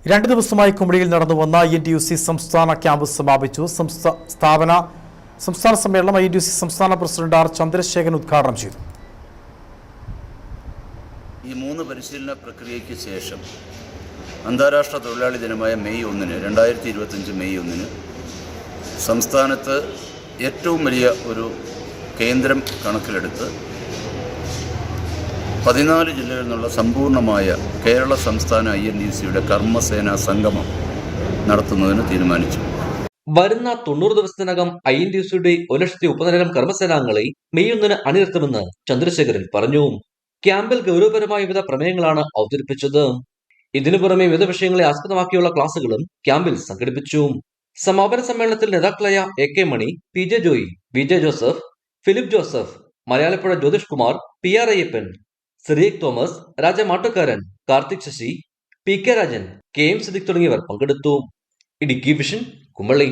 2 ദിവസമായി കുമളിയിൽ നടന്നുവന്ന INTUC സംസ്ഥാന camp സമാപിച്ചു. സംസ്ഥാന സമ്മേളനം INTUC സംസ്ഥാന പ്രസിഡന്റ് ആർ ചന്ദ്രശേഖരൻ ഉദ്ഘാടനം ചെയ്തു. ഈ 3 പരിശീലന പ്രക്രിയയ്ക്ക് ശേഷം അന്താരാഷ്ട്ര തൊഴിലാളി ദിനമായ മെയ് 1-ന് 2025 മെയ് 1-ന് സംസ്ഥാനത്ത് ഏറ്റവും വലിയ ഒരു കേന്ദ്രം കണക്കിലെടുത്ത് 14 ജില്ലകളിൽ നിന്നുള്ള സമ്പൂർണ്ണമായ കേരള സംസ്ഥാന INTUCയുടെ കർമ്മസേനാ സംഗമം നടത്തുന്നതിന് തീരുമാനിച്ചു. വരുന്ന 90 ദിവസത്തിനകം INTUCയുടെ 1,30,000 കർമ്മസേനാംഗങ്ങളെ മെയ് 1-ന് അണിനിർത്തുമെന്ന് ചന്ദ്രശേഖരൻ പറഞ്ഞു. ക്യാമ്പിൽ ഗൗരവപരമായ വിവിധ പ്രമേയങ്ങളാണ് അവതരിപ്പിച്ചത്. ഇതിനു പുറമെ വിവിധ വിഷയങ്ങളെ ആസ്പദമാക്കിയുള്ള ക്ലാസുകളും ക്യാമ്പിൽ സംഘടിപ്പിച്ചു. സമാപന സമ്മേളനത്തിൽ നേതാക്കളായ AK Mani, PJ Joy, VJ Joseph, Philip Joseph, Malayalapuzha Jyothish Kumar, PR Ayyappan, Cyriac Thomas, Raja Mattukaran, Karthik Sasi, PK Rajan, KM Siddique തുടങ്ങിയവർ പങ്കെടുത്തു. ഇടുക്കി വിഷൻ, കുമളി.